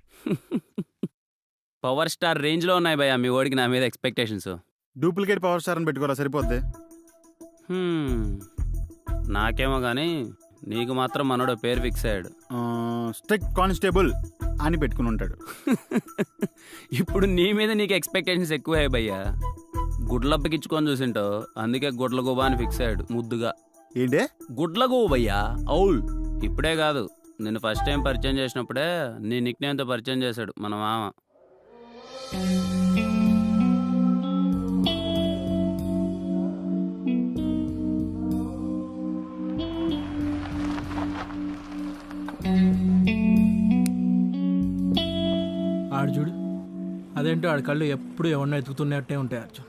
Power star range లో ఉన్నాయి భయ్యా మీ ఓడికి నా మీద ఎక్స్పెక్టేషన్స్. డూప్లికేట్ పవర్ స్టార్ అని పెట్టుకోరా, సరిపోద్ది. నాకేమో కానీ నీకు మాత్రం మనోడు పేరు ఫిక్స్ అయ్యాడు. స్ట్రిక్ట్ కానిస్టేబుల్ అని పెట్టుకుని ఉంటాడు. ఇప్పుడు నీ మీద నీకు ఎక్స్పెక్టేషన్స్ ఎక్కువ భయ్యా. గుడ్లప్పకిచ్చుకొని చూసింటావు, అందుకే గుడ్ల గోబా అని ఫిక్స్ అయ్యాడు ముద్దుగా. ఏంటే గుడ్ల గోబు భయ్యా? అవుల్. ఇప్పుడే కాదు, నేను ఫస్ట్ టైం పరిచయం చేసినప్పుడే నీ నిక్ నేమ్తో పరిచయం చేశాడు మన మామ. ఆడు చూడు, అదేంటో ఆడి కళ్ళు ఎప్పుడు ఎవరినో ఎత్తుకుతున్నట్టే ఉంటాయి అర్జున్.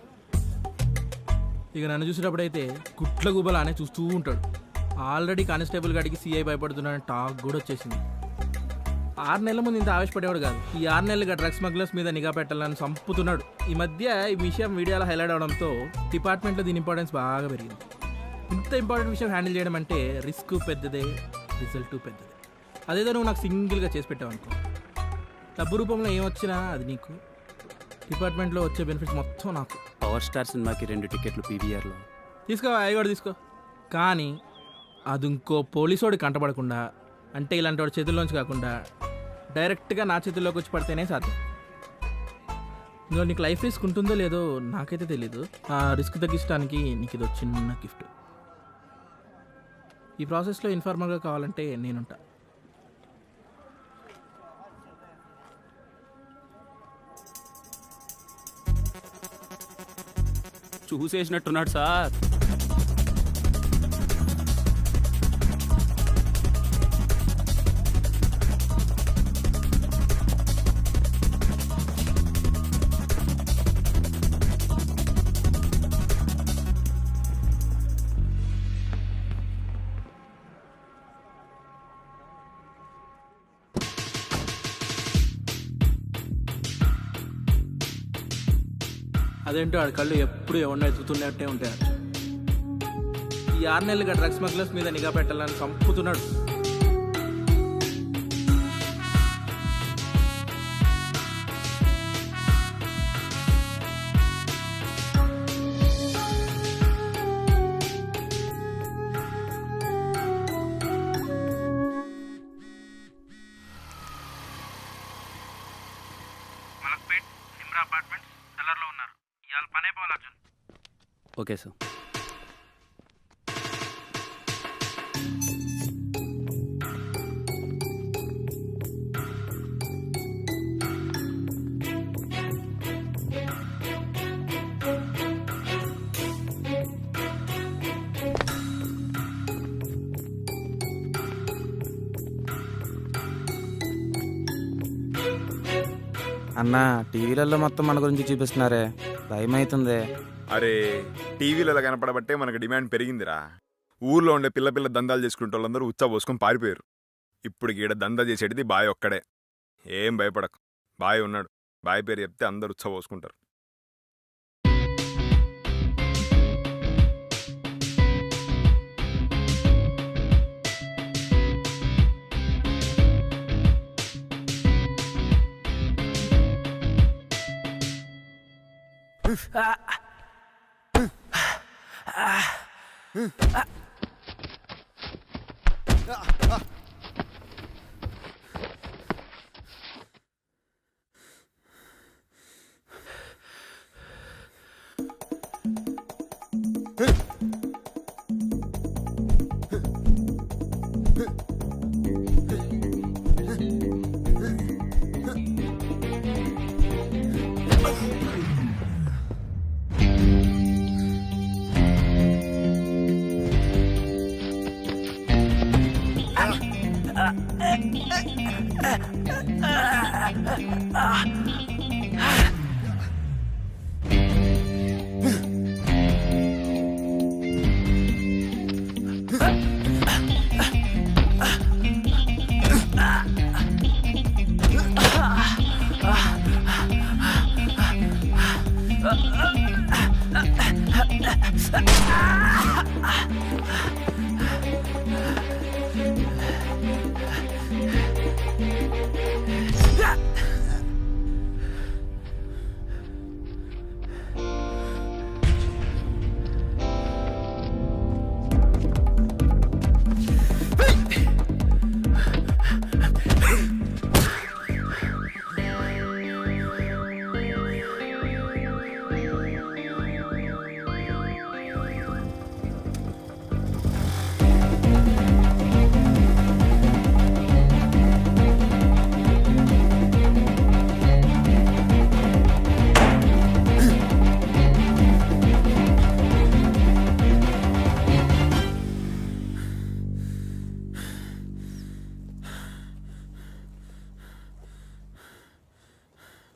ఇక నన్ను చూసేటప్పుడైతే గుట్ల గుబలానే చూస్తూ ఉంటాడు. ఆల్రెడీ కానిస్టేబుల్ గాడికి సిఐ భయపడుతున్నాడని టాక్ కూడా వచ్చేసింది. 6 నెలల ముందు ఇంత ఆవేశపడేవాడు కాదు. ఈ 6 నెలలుగా డ్రగ్స్ స్మగ్లర్స్ మీద నిఘా పెట్టాలని చంపుతున్నాడు. ఈ మధ్య ఈ విషయం మీడియాలో హైలైట్ అవడంతో డిపార్ట్మెంట్లో దీని ఇంపార్టెన్స్ బాగా పెరిగింది. ఇంత ఇంపార్టెంట్ విషయం హ్యాండిల్ చేయడం అంటే రిస్క్ పెద్దదే, రిజల్ట్ పెద్దదే. అదేదో నువ్వు నాకు సింగిల్గా చేసి పెట్టావు అనుకో, డబ్బు రూపంలో ఏమొచ్చినా అది నీకు, డిపార్ట్మెంట్లో వచ్చే బెనిఫిట్స్ మొత్తం నాకు. పవర్ స్టార్ సినిమాకి 2 టికెట్లు పీవీఆర్లో. తీసుకో, అవి కూడా తీసుకో. కానీ అది ఇంకో పోలీసోడి కంటపడకుండా, అంటే ఇలాంటి వాడి చేతుల్లోంచి కాకుండా డైరెక్ట్గా నా చేతుల్లోకి వచ్చి పడితేనే సాధ్యం. ఇందులో నీకు లైఫ్ రిస్క్ ఉంటుందో లేదో నాకైతే తెలీదు. ఆ రిస్క్ తగ్గించడానికి నీకు ఇది చిన్న గిఫ్ట్. ఈ ప్రాసెస్లో ఇన్ఫార్మల్గా కావాలంటే నేనుంటా. చూసేసినట్టున్నాడు సార్. అదేంటో ఆడ కళ్ళు ఎప్పుడు ఎవరినో ఎత్తుతున్నట్టే ఉంటాయి. ఈ 6 నెలలుగా డ్రగ్స్ స్మగ్లర్స్ మీద నిఘా పెట్టాలని చంపుతున్నాడు. Okay sir. అన్నా టీవీలలో మొత్తం మన గురించి చూపిస్తున్నారే, భయం అవుతుంది. అరే టీవీలలో కనపడబట్టే మనకు డిమాండ్ పెరిగిందిరా. ఊర్లో ఉండే పిల్ల దందాలు చేసుకుంటే వాళ్ళందరూ ఉచ్చా పోసుకొని పారిపోయారు. ఇప్పుడు ఈడ దందా చేసేటిది బాయ్ ఒక్కడే. ఏం భయపడకు, బాయ్ ఉన్నాడు. బాయ్ పేరు చెప్తే అందరు ఉచ్చా పోసుకుంటారు.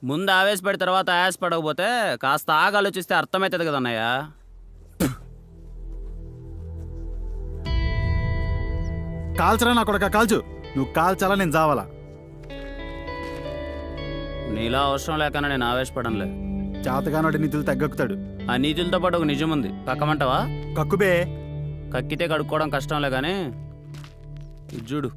ముందు ఆవేశపడి తర్వాత ఆయాసపడకపోతే కాస్త ఆగి ఆలోచిస్తే అర్థమవుతుంది కదా అన్నయ్య. కాల్చరా నా కొడక, కాల్చు. నువ్వు కాల్చాలా నేను చావాలా? నీలా అవసరం లేకన్నా నేను ఆవేశపడంలే. చేతగానోడి నిధులు తగ్గొక్కుతాడు. ఆ నీతులతో పాటు ఒక నిజం ఉంది, కక్కమంటావా? కక్కుబే. కక్కితే కడుక్కోవడం కష్టంలే కానీ ఇది చూడు.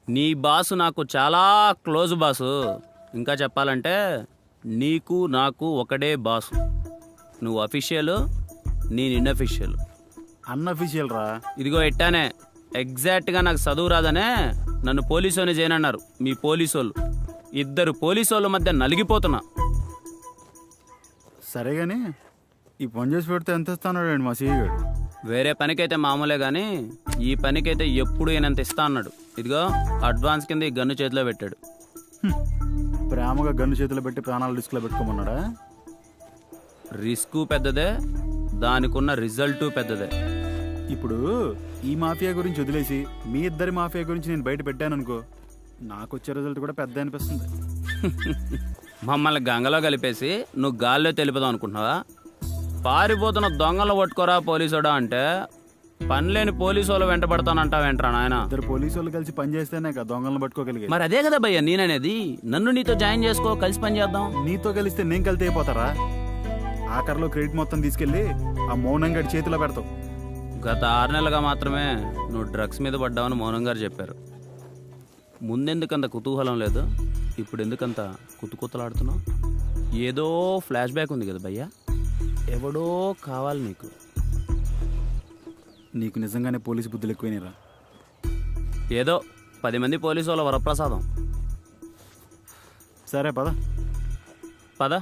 నీ బాసు నాకు చాలా క్లోజ్ బాసు. ఇంకా చెప్పాలంటే నీకు నాకు ఒకడే బాసు. నువ్వు అఫీషియల్, నేను ఇన్అఫీషియల్. అన్అఫీషియల్ రా. ఇదిగో ఎట్టానే ఎగ్జాక్ట్గా నాకు చదువు రాదనే నన్ను పోలీసోని చేయనన్నారు మీ పోలీసోళ్ళు. ఇద్దరు పోలీసోళ్ళ మధ్య నలిగిపోతున్నా. సరే కానీ ఈ పని చేసి పెడితే ఎంత ఇస్తాడు మా సీఈ గారు? వేరే పనికైతే మామూలే కానీ ఈ పనికైతే ఎప్పుడు ఈయనంత ఇస్తా అన్నాడు. ఇదిగో అడ్వాన్స్ కింద ఈ గన్ను చేతిలో పెట్టాడు. ప్రేమగా గన్ను చేతిలో పెట్టి ప్రాణాలు రిస్క్లో పెట్టుకోమన్నాడా? రిస్కు పెద్దదే, దానికున్న రిజల్టు పెద్దదే. ఇప్పుడు ఈ మాఫియా గురించి వదిలేసి మీ ఇద్దరి మాఫియా గురించి నేను బయట పెట్టాను అనుకో, నాకు వచ్చే రిజల్ట్ కూడా పెద్ద అనిపిస్తుంది. మమ్మల్ని గంగలో కలిపేసి నువ్వు గాల్లో తెలిపదాం అనుకుంటున్నావా? పారిపోతున్న దొంగలు పట్టుకోరా పోలీసోడా అంటే పనిలేని పోలీసు వాళ్ళు వెంటబడతానంటావేంట్రా నాయన? ఇద్దరు పోలీసు వాళ్ళు కలిసి పని చేస్తేనే కదా దొంగలను పట్టుకోగలిగే. మరి అదే కదా భయ్య నేననేది. నన్ను నీతో జాయిన్ చేసుకో, కలిసి పని చేద్దాం. నీతో కలిస్తే నేను కలితే అయిపోతారా? ఆఖరిలో క్రెడిట్ మొత్తం తీసుకెళ్ళి ఆ మౌనం గడి చేతిలో పెడతావు. గత 6 నెలలుగా మాత్రమే నువ్వు డ్రగ్స్ మీద పడ్డావని మౌనం గారు చెప్పారు. ముందెందుకంత కుతూహలం లేదు, ఇప్పుడు ఎందుకంత కుతుకుతలాడుతున్నావు? ఏదో ఫ్లాష్ బ్యాక్ ఉంది కదా భయ్యా, ఎవడో కావాలి నీకు. నీకు నిజంగానే పోలీసు బుద్ధులు ఎక్కువైనరా? ఏదో 10 మంది పోలీసు వాళ్ళ వరప్రసాదం. సరే పద పద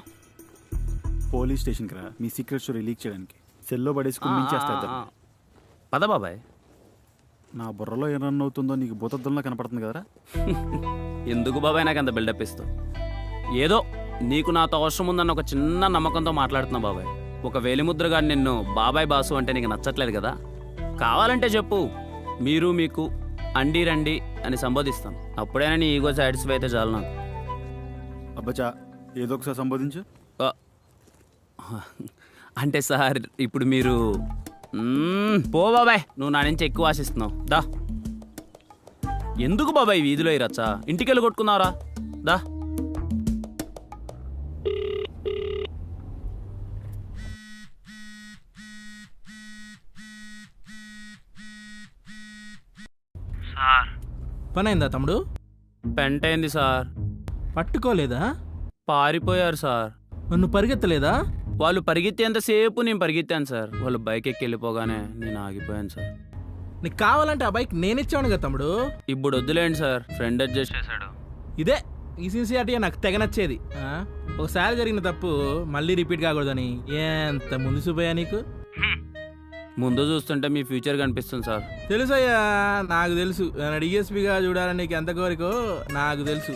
పోలీస్ స్టేషన్కి రా, మీ సీక్రెట్ స్టోరీ లీక్ చేయడానికి. సెల్లో పడేసుకుని మించేస్తా. పద బాబాయ్. నా బుర్రలో ఏ రన్ అవుతుందో నీకు భూతద్దంలో కనపడుతుంది కదరా. ఎందుకు బాబాయ్ నాకు అంత బిల్డప్ ఇస్తావు? ఏదో నీకు నాతో అవసరం ఉందన్న ఒక చిన్న నమ్మకంతో మాట్లాడుతున్నా బాబాయ్. ఒక వేలిముద్రగా నిన్ను బాబాయ్ బాసు అంటే నీకు నచ్చట్లేదు కదా? కావాలంటే చెప్పు, మీరు మీకు అండి రండి అని సంబోధిస్తాను. అప్పుడైనా నీ ఈగో సాటిస్ఫై అయితే చాలు నాకు. అబ్బచా ఏదో ఒకసారి సంబోధించు. అంటే సార్ ఇప్పుడు మీరు పో బాబాయ్, నువ్వు నా నుంచి ఎక్కువ ఆశిస్తున్నావు. దా. ఎందుకు బాబాయ్ వీధిలో ఇరచ్చా? ఇంటికెళ్ళి కొట్టుకున్నావురా. దా. సార్ పని అయిందా తమ్ముడు? పెంటైంది సార్. పట్టుకోలేదా? పారిపోయారు సార్. నన్ను పరిగెత్తలేదా? వాళ్ళు పరిగెత్తేంతసేపు నేను పరిగెత్తాను సార్. వాళ్ళు బైక్ ఎక్కి వెళ్ళిపోగానే నేను ఆగిపోయాను సార్. నీకు కావాలంటే ఆ బైక్ నేనిచ్చాను కదా తమ్ముడు. ఇప్పుడు వద్దులేండి సార్, ఫ్రెండ్ అడ్జస్ట్ చేశాడు. ఇదే ఈ సిన్సియారిటీ నాకు తెగ నచ్చేది. ఒకసారి జరిగిన తప్పు మళ్ళీ రిపీట్ కాకూడదని ఎంత ముందు చూపోయా నీకు. ముందు చూస్తుంటే మీ ఫ్యూచర్ కనిపిస్తుంది సార్. తెలుసయ్యా, నాకు తెలుసు. డిఎస్పీగా చూడాలని నీకు ఎంత కోరికో నాకు తెలుసు.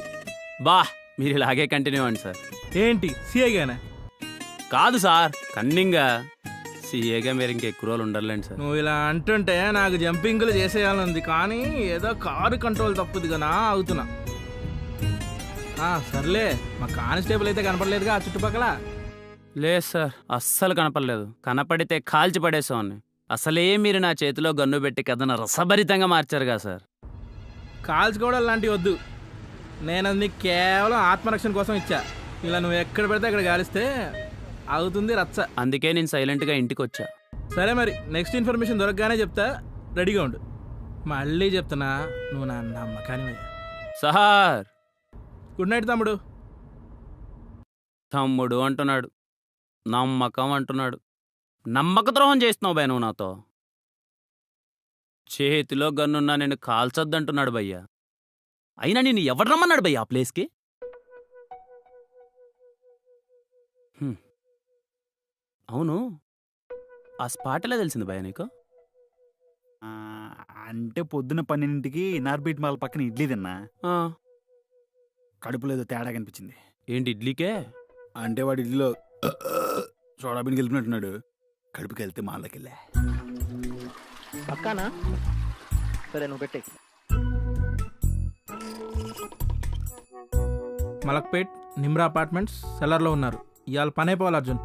బా మీరు ఇలాగే కంటిన్యూ అవ్వండి సార్. ఏంటి సీఏగానా? కాదు సార్, కన్నింగా. సీఏగా మీరు ఇంకెక్కువ రోజులు ఉండర్లేండి సార్. నువ్వు ఇలా అంటుంటే నాకు జంపింగ్లు చేసేయాలనుంది, కానీ ఏదో కారు కంట్రోల్ తప్పుది కదా అవుతున్నా. సర్లే, మా కానిస్టేబుల్ అయితే కనపడలేదుగా ఆ చుట్టుపక్కల? లేదు సార్, అస్సలు కనపడలేదు. కనపడితే కాల్చి పడేసామని. అసలే మీరు నా చేతిలో గన్ను పెట్టి కథను రసభరితంగా మార్చారుగా సార్. కాల్చుకోవడం లాంటివి వద్దు. నేను అది నీకు కేవలం ఆత్మరక్షణ కోసం ఇచ్చా. ఇలా నువ్వు ఎక్కడ పెడితే అక్కడ కాలిస్తే అవుతుంది రచ్చ. అందుకే నేను సైలెంట్గా ఇంటికి వచ్చా. సరే మరి, నెక్స్ట్ ఇన్ఫర్మేషన్ దొరకగానే చెప్తా, రెడీగా ఉండు. మళ్ళీ చెప్తున్నా, నువ్వు నా నమ్మకానివయ్యా. సార్ గుడ్ నైట్ తమ్ముడు. తమ్ముడు అంటున్నాడు, నమ్మకం అంటున్నాడు. నమ్మక ద్రోహం చేస్తున్నావు భయ్య నువ్వు నాతో. చేతిలో గన్నున్నా నేను కాల్చొద్దంటున్నాడు భయ్యా. అయినా నేను ఎవడు రమ్మన్నాడు భయ్య ఆ ప్లేస్కి? అవును, ఆ స్పాట్ ఎలా తెలిసింది భయ్య నీకు? అంటే పొద్దున 12కి నార్బీట్ మాల్ పక్కన ఇడ్లీ తిన్నా. కడుపులో ఏదో తేడా కనిపించింది. ఏంటి ఇడ్లీకే? అంటే వాడు ఇడ్లీలో సోడాబిన్ గెలిపినట్టున్నాడు. కడుపుకి వెళ్తే మాల్లోకి వెళ్ళా. పక్కానా? సరే నువ్వు పెట్టే. మలక్పేట్ నిమ్రా అపార్ట్మెంట్స్ సెల్లర్లో ఉన్నారు. ఇవాళ పని అయిపోవాలి అర్జున్.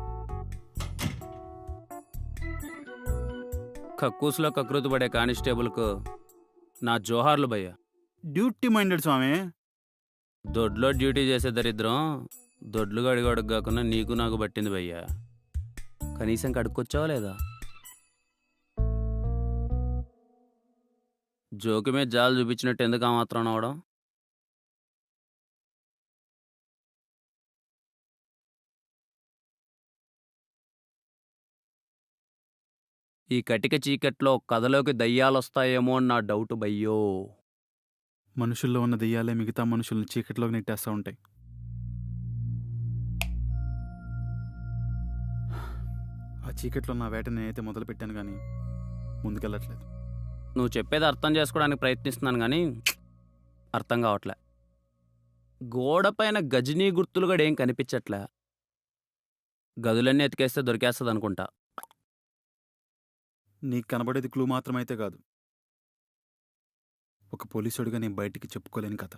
కక్కూసులో కకృతి పడే కానిస్టేబుల్కు నా జోహార్లు భయ్య. డ్యూటీ మైండెడ్ స్వామి. దొడ్లో డ్యూటీ చేసే దరిద్రం దొడ్లు గడిగడుగు కాకుండా నీకు నాకు పట్టింది భయ్యా. కనీసం కడుక్కొచ్చావా లేదా? జోకి మీద జాలు చూపించినట్టు ఎందుకు ఆ మాత్రం అవడం? ఈ కటిక చీకట్లో కథలోకి దయ్యాలొస్తాయేమో అని నా డౌట్ భయ్యో. మనుషుల్లో ఉన్న దెయ్యాలే మిగతా మనుషుల్ని చీకట్లోకి నెట్టేస్తూ ఉంటాయి. ఆ చీకట్లో నా వేట నేనైతే మొదలు పెట్టాను కానీ ముందుకెళ్ళట్లేదు. నువ్వు చెప్పేది అర్థం చేసుకోవడానికి ప్రయత్నిస్తున్నాను కానీ అర్థం కావట్లే. గోడపైన గజనీ గుర్తులు కూడా ఏం కనిపించట్లే. గదులన్నీ ఎతికేస్తే దొరికేస్తుంది అనుకుంటా. నీకు కనబడేది క్లూ మాత్రమైతే కాదు, ఒక పోలీసుడిగా నేను బయటికి చెప్పుకోలేని కథ.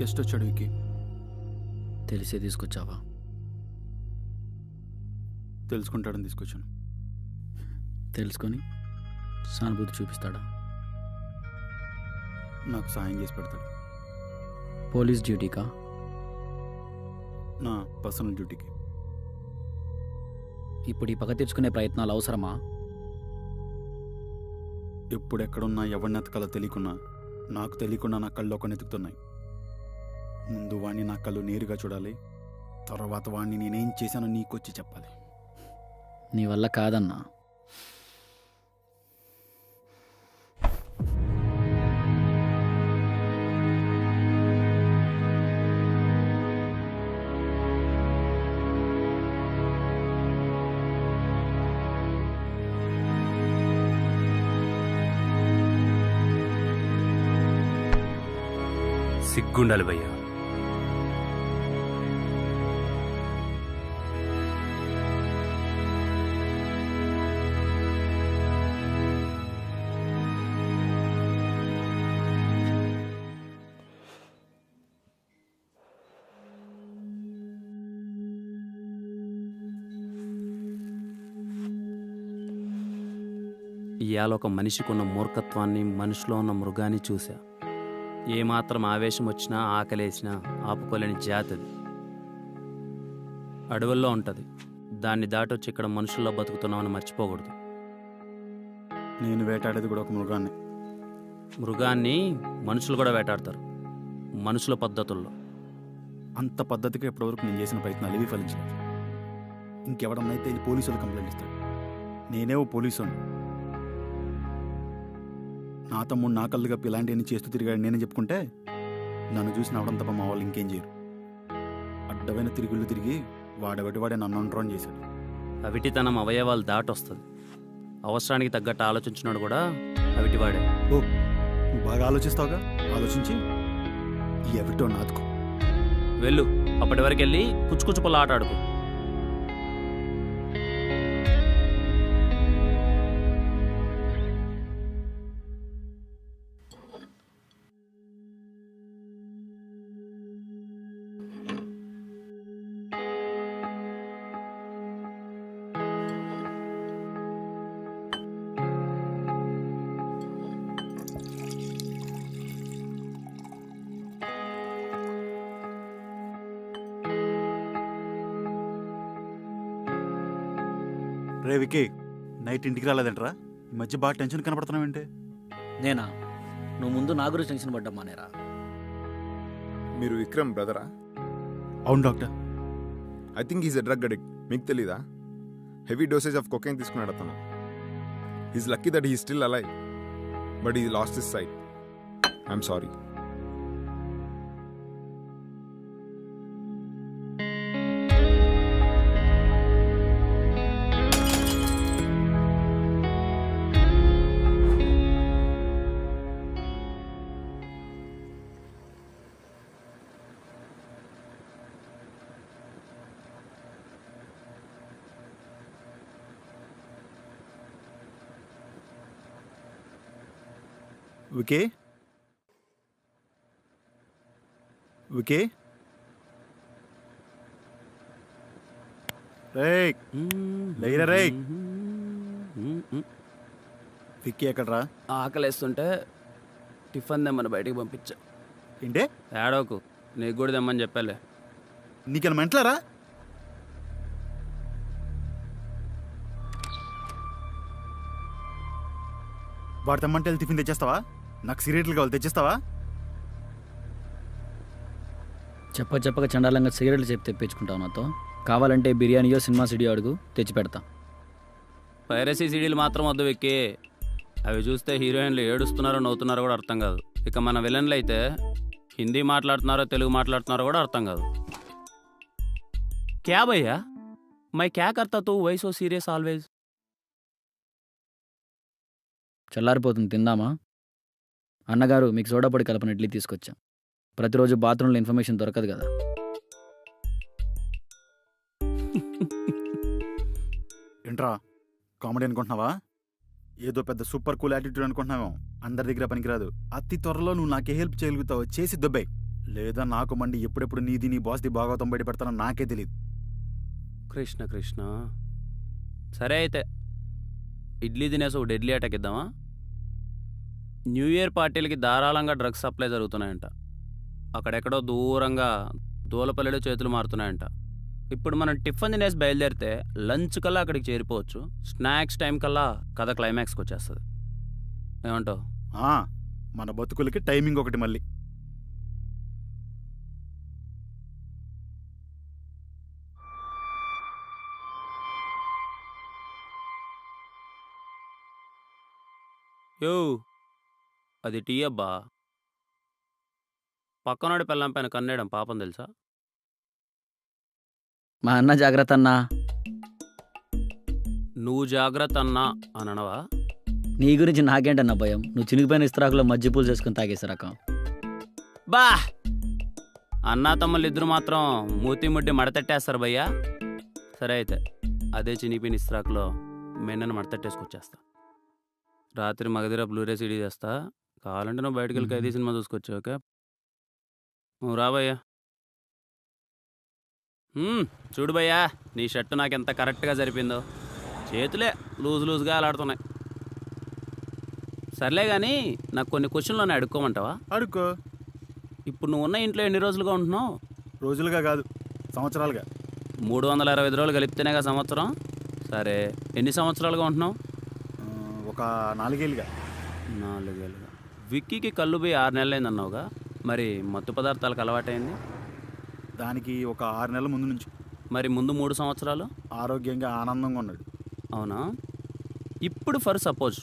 గెస్ట్ వచ్చాడు వికి. తెలిసే తీసుకొచ్చావా? తెలుసుకుంటాడని తీసుకొచ్చాను. తెలుసుకొని సానుభూతి చూపిస్తాడా? నాకు సాయం చేసి పెడతాడు. పోలీస్ డ్యూటీకా? నా పర్సనల్ డ్యూటీకి. ఇప్పుడు ఈ పగ తీర్చుకునే ప్రయత్నాలు అవసరమా? ఎప్పుడు ఎక్కడున్నా ఎవరిని ఎతకాలో తెలియకున్నా నాకు తెలియకుండా నా కళ్ళు ఒక నెతుకుతున్నాయి. ముందు వాణ్ణి నా కళ్ళు నేరుగా చూడాలి, తర్వాత వాణ్ణి నేనేం చేశానో నీకొచ్చి చెప్పాలి. నీ వల్ల కాదన్నా. సిగ్గుండాలి భయ్యా. ఇవాళ ఒక మనిషికున్న మూర్ఖత్వాన్ని, మనిషిలో ఉన్న మృగాన్ని చూశా. ఏమాత్రం ఆవేశం వచ్చినా ఆకలేసినా ఆపుకోలేని జాతి అది. అడవుల్లో ఉంటుంది, దాన్ని దాటొచ్చి ఇక్కడ మనుషుల్లో బతుకుతున్నామని మర్చిపోకూడదు. నేను వేటాడేది కూడా ఒక మృగాన్ని. మృగాన్ని మనుషులు కూడా వేటాడతారు, మనుషుల పద్ధతుల్లో. అంత పద్ధతిగా ఇప్పటివరకు నేను చేసిన ప్రయత్నాలు ఇవి ఫలించలేదు. ఇంకెవడన్నైతే ఇది పోలీసులు కంప్లైంట్ ఇస్తాడు. నేనే ఓ పోలీసు. నా తమ్ముడు నా కళ్ళు కప్పి ఇలాంటివన్నీ చేస్తూ తిరిగాడు నేనే చెప్పుకుంటే నన్ను చూసి నవ్వడం తప్ప మా వాళ్ళు ఇంకేం చేయరు. అడ్డమైన తిరుగుళ్ళు తిరిగి వాడే నన్ను అంట్రోన్ చేశాడు. అవిటితనం అవయవాలు దాటొస్తుంది. అవసరానికి తగ్గట్టు ఆలోచించినాడు కూడా అవిటివాడే. ఓ, నువ్వు బాగా ఆలోచిస్తావుగా, ఆలోచించి ఈ అవిటో నాతుకో. వెళ్ళు, అప్పటి వరకు వెళ్ళి కుచ్చుకుచ్చు పొల్ల ఆట ఆడుకో. రే వికీ, నైట్ ఇంటికి రాలేదంటరా? ఈ మధ్య బాగా టెన్షన్ కనపడుతున్నావేంటే? నేనా? నువ్వు ముందు నా గురించి టెన్షన్ పడ్డమ్మా నేరా? మీరు విక్రమ్ బ్రదరా? అవును doctor. I think is a drug addict. మీకు తెలీదా? హెవీ డోసేజ్ ఆఫ్ కొకైన్ తీసుకున్నాడు అతను. Is lucky that he still alive, but he lost his sight. I'm sorry. Vicky Vicky రేయ్ లేరా రేయ్ విక్కీ ఎక్కడ్రా? ఆకలేస్తుంటే టిఫిన్ తెమ్మని బయటికి పంపించా. ఏంటే? ఏడోకు, నీకు కూడా తెమ్మని చెప్పాలే. నీకేనా మెంటలారా? వాడు తెమ్మంటే వెళ్ళి టిఫిన్ తెచ్చేస్తావా? నాకు సిగరెట్లు కావాలి, తెచ్చేస్తావా? చెప్పక చండాలంగా సిగరెట్లు చెప్పి తెప్పించుకుంటావు నాతో. కావాలంటే బిర్యానీయో సినిమా సిడీ అడుగు, తెచ్చి పెడతా. పైరసీ సీడీలు మాత్రం వద్దు వెక్కి. అవి చూస్తే హీరోయిన్లు ఏడుస్తున్నారో నవ్వుతున్నారో కూడా అర్థం కాదు. ఇక మన విలన్లు అయితే హిందీ మాట్లాడుతున్నారో తెలుగు మాట్లాడుతున్నారో కూడా అర్థం కాదు. క్యా భయ్యా, మై క్యా కర్తా తూ వై సో సీరియస్ ఆల్వేజ్? చల్లారిపోతుంది, తిందామా? అన్నగారు మీకు సోడాపొడి కలపని ఇడ్లీ తీసుకొచ్చాం. ప్రతిరోజు బాత్రూంలో ఇన్ఫర్మేషన్ దొరకదు కదా. ఏంట్రా కామెడీ అనుకుంటున్నావా? ఏదో పెద్ద సూపర్ కూల్ యాటిట్యూడ్ అనుకుంటున్నావు. అందరి దగ్గర పనికిరాదు. అతి త్వరలో నువ్వు నాకే హెల్ప్ చేయగలుగుతావు, చేసి దొబ్బాయి. లేదా నాకు మండి ఎప్పుడెప్పుడు నీది నీ బాస్ది భాగవతం బయట పెడతానో నాకే తెలియదు. కృష్ణ కృష్ణ. సరే అయితే ఇడ్లీ తినేసి ఒక డెడ్లీ అటాక్ ఇద్దామా? న్యూ ఇయర్ పార్టీలకి ధారాళంగా డ్రగ్స్ సప్లై జరుగుతున్నాయంట. అక్కడెక్కడో దూరంగా దూలపల్లెలో చేతులు మారుతున్నాయంట. ఇప్పుడు మనం టిఫిన్ తినేసి బయలుదేరితే లంచ్ కల్లా అక్కడికి చేరిపోవచ్చు. స్నాక్స్ టైం కల్లా కథ క్లైమాక్స్కి వచ్చేస్తుంది. ఏమంటావు? మన బతుకులకి టైమింగ్ ఒకటి మళ్ళీ. యో, అది టీ అబ్బా. పక్కనాడు పెళ్ళం పైన కన్నేయడం పాపం తెలుసా? మా అన్న జాగ్రత్త అన్నా. నువ్వు జాగ్రత్త అన్నా అనవా? నీ గురించి నాకేంటన్నా భయం? నువ్వు చినిగిపోయిన ఇస్త్రాకులో మజ్జిపూలు చేసుకుని తాగేసే రకం. బా, అన్నా తమ్ముళ్ళు ఇద్దరు మాత్రం మూతి ముడ్డి మడతట్టేస్తారు భయ్యా. సరే అయితే అదే చినిగిపోయిన ఇస్త్రాకులో మెన్నను మడతట్టేసుకొచ్చేస్తా. రాత్రి మగధిర బ్లూరే సీడీ చేస్తా. కావాలంటే నువ్వు బయటకు వెళ్ళి ఖైదీ సినిమా చూసుకొచ్చు. ఓకే, నువ్వు రా భయ్యా. చూడు భయ్యా, నీ షర్టు నాకు ఎంత కరెక్ట్గా సరిపోయిందో. చేతులే లూజ్గా అలాడుతున్నాయి. సర్లే కానీ నాకు కొన్ని క్వశ్చన్లు అడుక్కోమంటావా? అడుక్కో. ఇప్పుడు నువ్వు ఉన్న ఇంట్లో ఎన్ని రోజులుగా ఉంటున్నావు? రోజులుగా కాదు, సంవత్సరాలుగా. 365 రోజులు కలిపితేనేగా సంవత్సరం. సరే, ఎన్ని సంవత్సరాలుగా ఉంటున్నావు? ఒక 4 ఏళ్ళుగా. 4 ఏళ్ళుగా. విక్కీకి కళ్ళు పోయి 6 నెలలైంది అన్నావుగా. మరి మత్తు పదార్థాలకు అలవాటైంది? దానికి ఒక 6 నెలల ముందు నుంచి. మరి ముందు 3 సంవత్సరాలు ఆరోగ్యంగా ఆనందంగా ఉన్నాడు. అవునా? ఇప్పుడు ఫర్ సపోజ్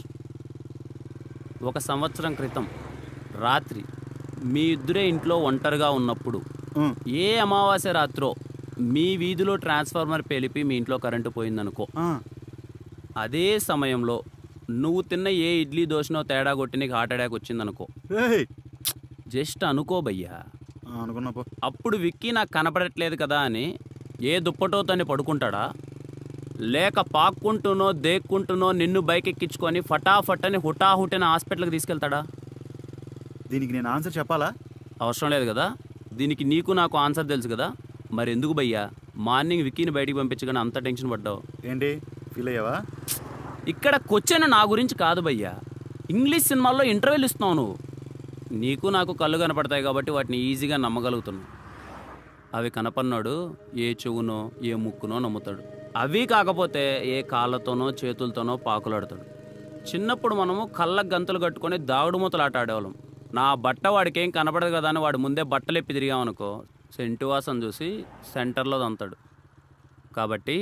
1 సంవత్సరం క్రితం రాత్రి మీ ఇద్దరే ఇంట్లో ఒంటరిగా ఉన్నప్పుడు ఏ అమావాస్య రాత్రో మీ వీధిలో ట్రాన్స్ఫార్మర్ పేలిపి మీ ఇంట్లో కరెంటు పోయిందనుకో. అదే సమయంలో నువ్వు తిన్న ఏ ఇడ్లీ దోశనో తేడా కొట్టి నీకు హార్ట్ అటాక్ వచ్చిందనుకో. జస్ట్ అనుకో భయ్యా. అనుకున్నాపో. అప్పుడు విక్కీ నాకు కనపడట్లేదు కదా అని ఏ దుప్పటోతోని పడుకుంటాడా? లేక పాక్కుంటూనో దేక్కుంటూనో నిన్ను బైక్ ఎక్కించుకొని ఫటాఫట్ అని హుటాహుటిన హాస్పిటల్కి తీసుకెళ్తాడా? దీనికి నేను ఆన్సర్ చెప్పాలా? అవసరం లేదు కదా. దీనికి నీకు నాకు ఆన్సర్ తెలుసు కదా. మరి ఎందుకు భయ్యా మార్నింగ్ విక్కీని బయటికి పంపించగానే అంత టెన్షన్ పడ్డావు? ఏంటి ఫీల్ అయ్యావా? ఇక్కడ క్వశ్చన్ నా గురించి కాదు భయ్యా. ఇంగ్లీష్ సినిమాల్లో ఇంటర్వ్యూలు ఇస్తున్నావు నువ్వు. నీకు నాకు కళ్ళు కనపడతాయి కాబట్టి వాటిని ఈజీగా నమ్మగలుగుతున్నావు. అవి కనపడినాడు ఏ చెవునో ఏ ముక్కునో నమ్ముతాడు. అవి కాకపోతే ఏ కాళ్ళతోనో చేతులతోనో పాకులాడతాడు. చిన్నప్పుడు మనము కళ్ళకు గంతులు కట్టుకొని దాగుడు మూతలు ఆట ఆడేవాళ్ళం. నా బట్ట వాడికి ఏం కనపడదు కదా అని వాడు ముందే బట్టలు ఎప్పి తిరిగామనుకో, సెంటు వాసన చూసి సెంటర్లో దంతాడు. కాబట్టి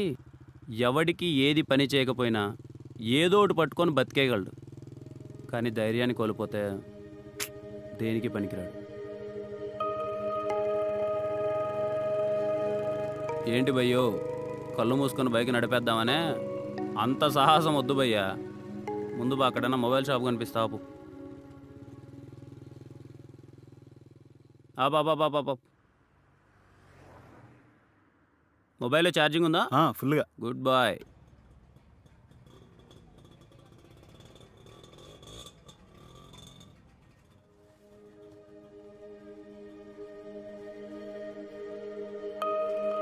ఎవడికి ఏది పని చేయకపోయినా ఏదో ఒకటి పట్టుకొని బతికేయగలడు. కానీ ధైర్యాన్ని కోల్పోతే దేనికి పనికిరాడు. ఏంటి భయ్యో, కళ్ళు మూసుకొని బైక్ నడిపేద్దామనే అంత సాహసం వద్దు భయ్యా. ముందు అక్కడైనా మొబైల్ షాప్ కనిపిస్తావు. బాబా మొబైల్లో ఛార్జింగ్ ఉందా? ఫుల్గా. Good bye.